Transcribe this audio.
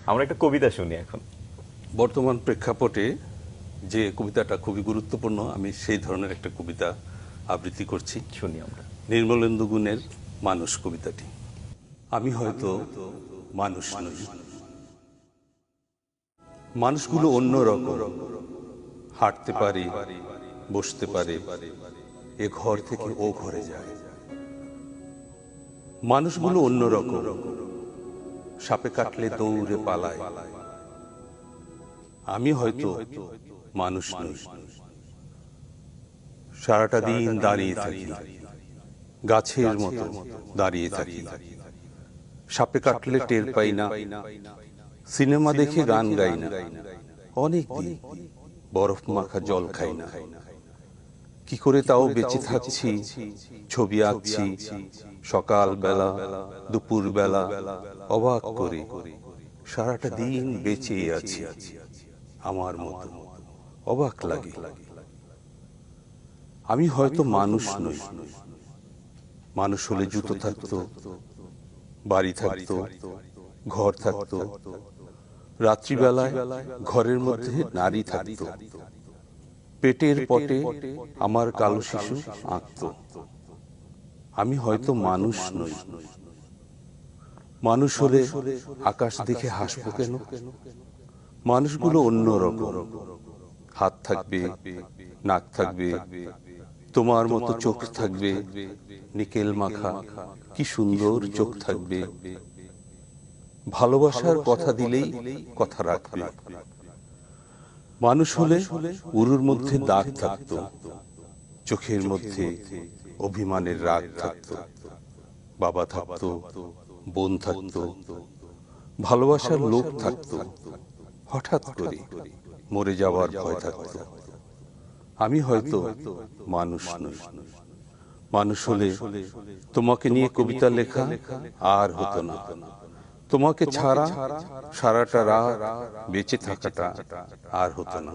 আমরা একটা কবিতা শুনি এখন। বর্তমান প্রেক্ষাপটে যে কবিতাটা খুবই গুরুত্বপূর্ণ, আমি সেই ধরনের একটা কবিতা আবৃত্তি করছি। শুনি আমরা। নির্মলেন্দু গুণের মানুষ কবিতাটি। আমি হয়তো মানুষ নই, মানুষগুলো অন্য রকম, হাঁটতে পারে, বসতে পারে, এ ঘর থেকে ও ঘরে যায়। মানুষগুলো অন্য রকম, সাপে কাটলে দৌড়ে পালায়। আমি হয়তো মানুষ নই, সারাটা দিন দাঁড়িয়ে থাকি, গাছের মতো দাঁড়িয়ে থাকি। সাপে কাটলে টের পাই না, সিনেমা দেখে গান গাই না, অনেক দিন বরফ মাখা জল খাই না। কি করে তাও বেঁচে থাকছি, ছবি আঁকছি সকাল বেলা, দুপুর বেলা, অবাক করে সারাটা দিন বেঁচে আছি আমার মতো, অবাক লাগে। আমি হয়তো মানুষ নই, মানুষ হলে জুতো থাকতো, বাড়ি থাকতো, ঘর থাকতো, রাত্রিবেলায় ঘরের মধ্যে নারী থাকতো, পেটের পটে আমার কালো শিশু আঁকতো। আমি হয়তো মানুষ নই, মানুষ হলে আকাশ দেখে হাসবো কেন? মানুষগুলো অন্য রকম, হাত থাকবে, নাক থাকবে, তোমার মতো চোখ থাকবে, নিকেল মাখা কি সুন্দর চোখ থাকবে। ভালোবাসার কথা দিলেই কথা রাখবে। মানুষ হলে উরুর মধ্যে দাগ থাকতো, চোখের মধ্যে অভিমানের রাগ থাকতো, বাবা থাকতো, বোন থাকতো, ভালোবাসার লোক থাকতো, হঠাৎ করে মরে যাওয়ার ভয় থাকতো। আমি হয়তো মানুষ নই, মানুষ হলে তোমাকে নিয়ে কবিতা লেখা আর হতো না, তোমাকে ছাড়া সারাটা রাত বেঁচে থাকাটা আর হতো না।